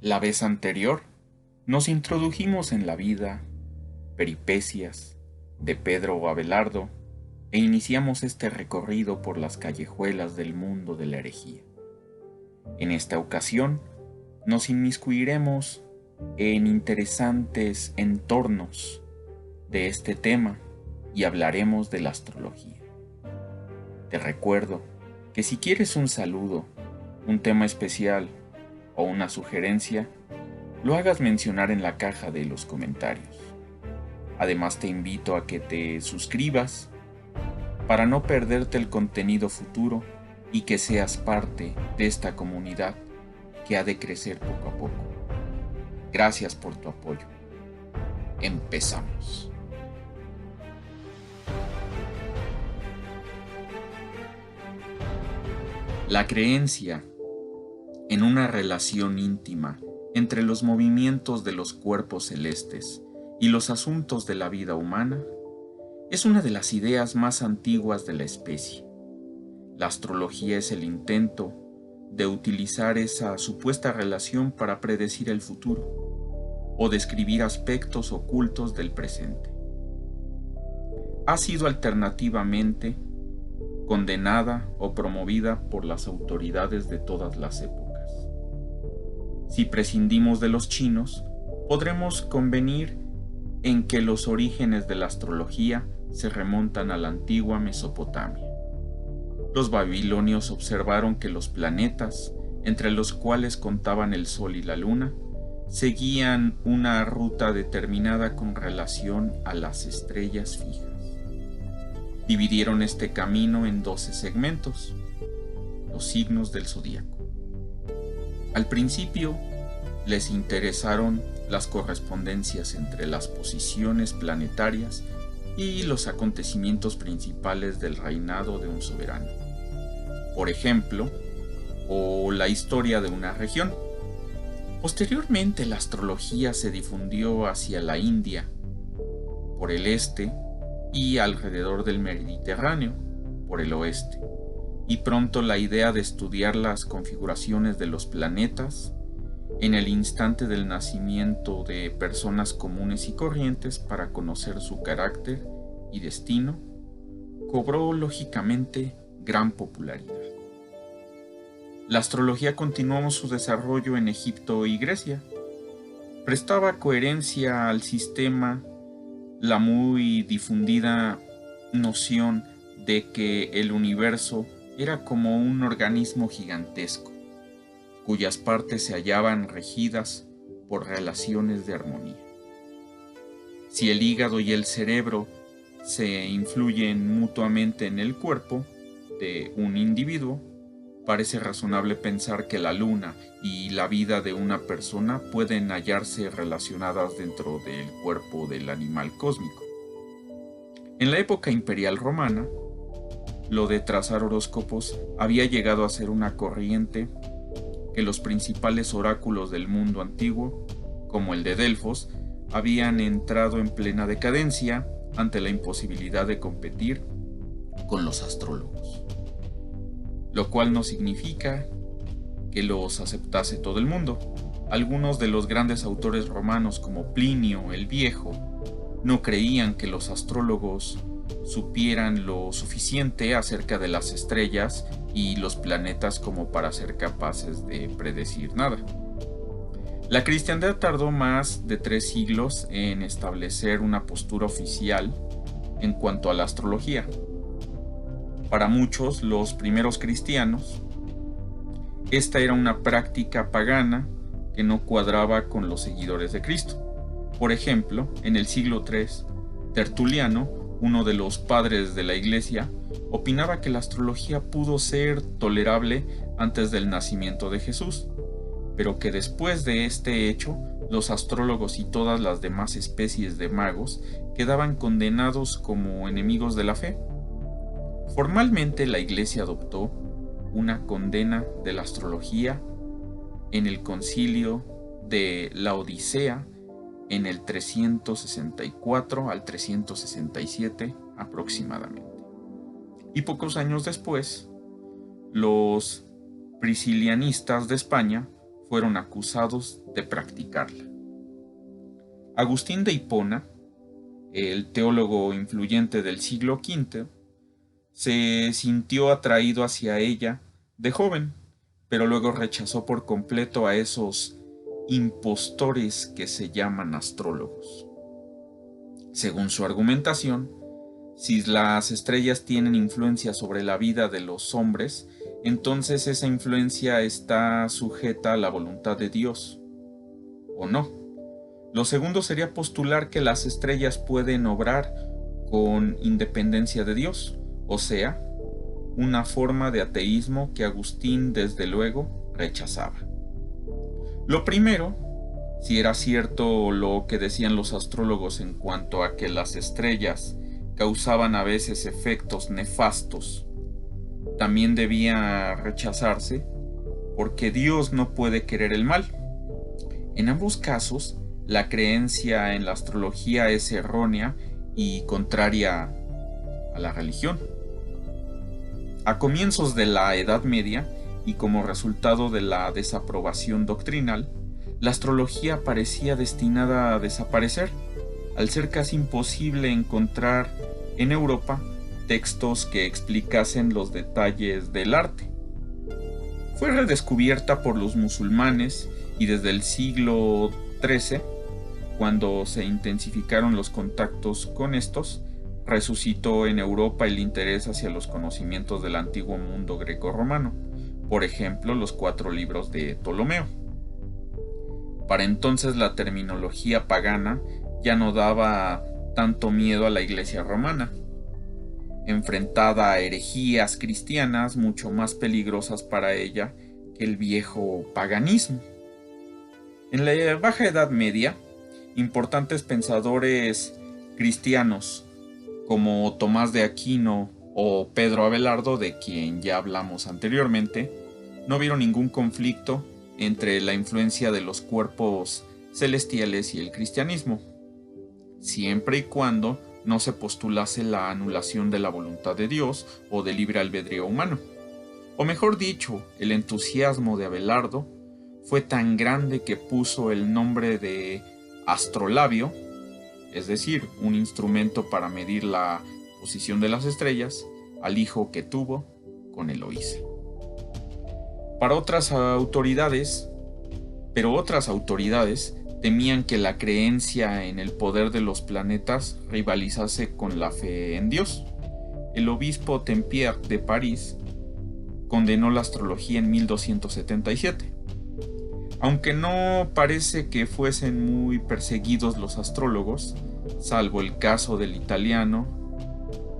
La vez anterior nos introdujimos en la vida, peripecias de Pedro Abelardo e iniciamos este recorrido por las callejuelas del mundo de la herejía. En esta ocasión nos inmiscuiremos en interesantes entornos de este tema y hablaremos de la astrología. Te recuerdo que si quieres un saludo, un tema especial o una sugerencia, lo hagas mencionar en la caja de los comentarios. Además te invito a que te suscribas para no perderte el contenido futuro y que seas parte de esta comunidad que ha de crecer poco a poco. Gracias por tu apoyo. Empezamos. La creencia en una relación íntima entre los movimientos de los cuerpos celestes y los asuntos de la vida humana es una de las ideas más antiguas de la especie. La astrología es el intento de utilizar esa supuesta relación para predecir el futuro o describir aspectos ocultos del presente. Ha sido alternativamente condenada o promovida por las autoridades de todas las épocas. Si prescindimos de los chinos, podremos convenir en que los orígenes de la astrología se remontan a la antigua Mesopotamia. Los babilonios observaron que los planetas, entre los cuales contaban el Sol y la Luna, seguían una ruta determinada con relación a las estrellas fijas. Dividieron este camino en 12 segmentos, los signos del zodíaco. Al principio les interesaron las correspondencias entre las posiciones planetarias y los acontecimientos principales del reinado de un soberano. Por ejemplo, o la historia de una región. Posteriormente la astrología se difundió hacia la India, por el este, y alrededor del Mediterráneo, por el oeste, y pronto la idea de estudiar las configuraciones de los planetas en el instante del nacimiento de personas comunes y corrientes para conocer su carácter y destino, cobró lógicamente gran popularidad. La astrología continuó su desarrollo en Egipto y Grecia. Prestaba coherencia al sistema la muy difundida noción de que el universo era como un organismo gigantesco, cuyas partes se hallaban regidas por relaciones de armonía. Si el hígado y el cerebro se influyen mutuamente en el cuerpo de un individuo, parece razonable pensar que la luna y la vida de una persona pueden hallarse relacionadas dentro del cuerpo del animal cósmico. En la época imperial romana, lo de trazar horóscopos había llegado a ser una corriente que los principales oráculos del mundo antiguo, como el de Delfos, habían entrado en plena decadencia ante la imposibilidad de competir con los astrólogos. Lo cual no significa que los aceptase todo el mundo. Algunos de los grandes autores romanos como Plinio el Viejo no creían que los astrólogos supieran lo suficiente acerca de las estrellas y los planetas como para ser capaces de predecir nada. La cristiandad tardó más de 3 siglos en establecer una postura oficial en cuanto a la astrología. Para muchos, los primeros cristianos, esta era una práctica pagana que no cuadraba con los seguidores de Cristo. Por ejemplo, en el siglo III, Tertuliano, uno de los padres de la Iglesia, opinaba que la astrología pudo ser tolerable antes del nacimiento de Jesús, pero que después de este hecho, los astrólogos y todas las demás especies de magos quedaban condenados como enemigos de la fe. Formalmente la Iglesia adoptó una condena de la astrología en el concilio de la Odisea en el 364 al 367 aproximadamente. Y pocos años después, los priscilianistas de España fueron acusados de practicarla. Agustín de Hipona, el teólogo influyente del siglo V, se sintió atraído hacia ella de joven, pero luego rechazó por completo a esos impostores que se llaman astrólogos. Según su argumentación, si las estrellas tienen influencia sobre la vida de los hombres, entonces esa influencia está sujeta a la voluntad de Dios, ¿o no? Lo segundo sería postular que las estrellas pueden obrar con independencia de Dios, o sea, una forma de ateísmo que Agustín desde luego rechazaba. Lo primero, si era cierto lo que decían los astrólogos en cuanto a que las estrellas causaban a veces efectos nefastos, también debía rechazarse porque Dios no puede querer el mal. En ambos casos, la creencia en la astrología es errónea y contraria a la religión. A comienzos de la Edad Media, y como resultado de la desaprobación doctrinal, la astrología parecía destinada a desaparecer, al ser casi imposible encontrar en Europa textos que explicasen los detalles del arte. Fue redescubierta por los musulmanes y desde el siglo XIII, cuando se intensificaron los contactos con estos, resucitó en Europa el interés hacia los conocimientos del antiguo mundo grecorromano, por ejemplo, los 4 libros de Ptolomeo. Para entonces la terminología pagana ya no daba tanto miedo a la Iglesia romana, enfrentada a herejías cristianas mucho más peligrosas para ella que el viejo paganismo. En la Baja Edad Media, importantes pensadores cristianos como Tomás de Aquino o Pedro Abelardo, de quien ya hablamos anteriormente, no vieron ningún conflicto entre la influencia de los cuerpos celestiales y el cristianismo, siempre y cuando no se postulase la anulación de la voluntad de Dios o del libre albedrío humano. O mejor dicho, el entusiasmo de Abelardo fue tan grande que puso el nombre de astrolabio, es decir, un instrumento para medir la posición de las estrellas, al hijo que tuvo con Eloísa. Para otras autoridades temían que la creencia en el poder de los planetas rivalizase con la fe en Dios. El obispo Tempier de París condenó la astrología en 1277. Aunque no parece que fuesen muy perseguidos los astrólogos, salvo el caso del italiano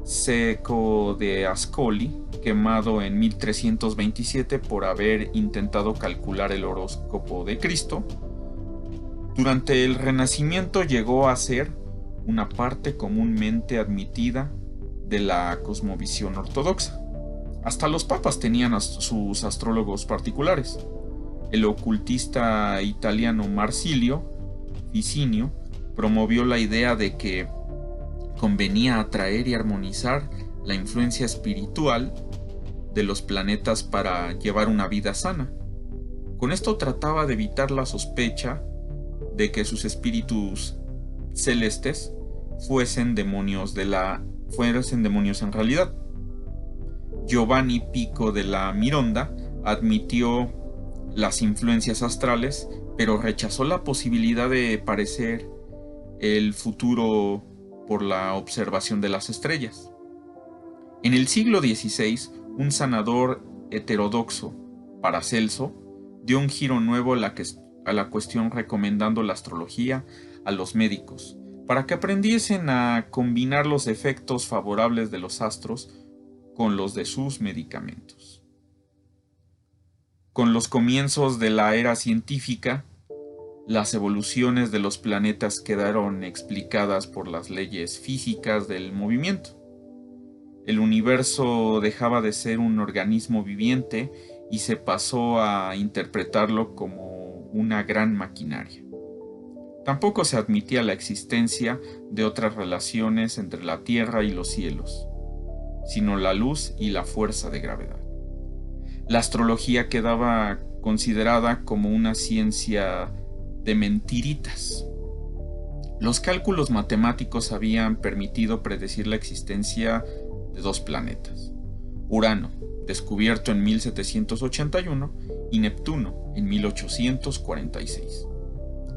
Cecco de Ascoli, quemado en 1327 por haber intentado calcular el horóscopo de Cristo, durante el Renacimiento llegó a ser una parte comúnmente admitida de la cosmovisión ortodoxa. Hasta los papas tenían sus astrólogos particulares. El ocultista italiano Marsilio Ficinio promovió la idea de que convenía atraer y armonizar la influencia espiritual de los planetas para llevar una vida sana. Con esto trataba de evitar la sospecha de que sus espíritus celestes fuesen demonios en realidad. Giovanni Pico de la Mironda admitió las influencias astrales, pero rechazó la posibilidad de parecer el futuro por la observación de las estrellas. En el siglo XVI, un sanador heterodoxo, Paracelso, dio un giro nuevo a la cuestión, recomendando la astrología a los médicos, para que aprendiesen a combinar los efectos favorables de los astros con los de sus medicamentos. Con los comienzos de la era científica, las evoluciones de los planetas quedaron explicadas por las leyes físicas del movimiento. El universo dejaba de ser un organismo viviente y se pasó a interpretarlo como una gran maquinaria. Tampoco se admitía la existencia de otras relaciones entre la Tierra y los cielos, sino la luz y la fuerza de gravedad. La astrología quedaba considerada como una ciencia de mentiritas. Los cálculos matemáticos habían permitido predecir la existencia de dos planetas: Urano, descubierto en 1781, y Neptuno en 1846,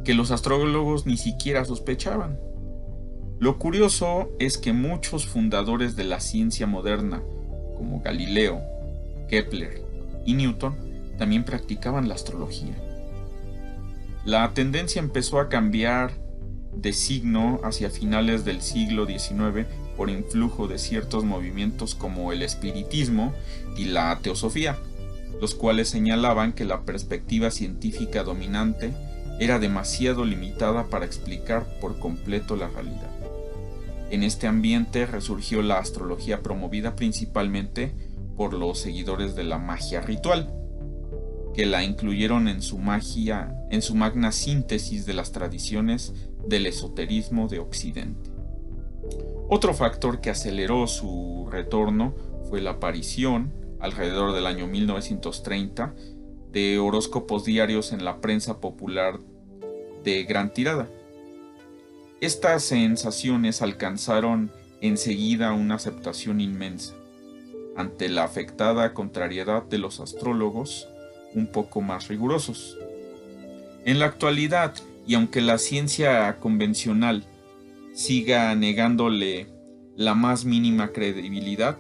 que los astrólogos ni siquiera sospechaban. Lo curioso es que muchos fundadores de la ciencia moderna, como Galileo, Kepler y Newton, también practicaban la astrología. La tendencia empezó a cambiar de signo hacia finales del siglo XIX por influjo de ciertos movimientos como el espiritismo y la teosofía, los cuales señalaban que la perspectiva científica dominante era demasiado limitada para explicar por completo la realidad. En este ambiente resurgió la astrología, promovida principalmente por los seguidores de la magia ritual, que la incluyeron en su magna síntesis de las tradiciones del esoterismo de Occidente. Otro factor que aceleró su retorno fue la aparición, alrededor del año 1930, de horóscopos diarios en la prensa popular de gran tirada. Estas sensaciones alcanzaron enseguida una aceptación inmensa, ante la afectada contrariedad de los astrólogos un poco más rigurosos. En la actualidad, y aunque la ciencia convencional siga negándole la más mínima credibilidad,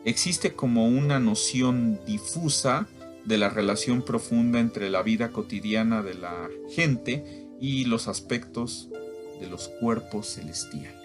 existe como una noción difusa de la relación profunda entre la vida cotidiana de la gente y los aspectos de los cuerpos celestiales.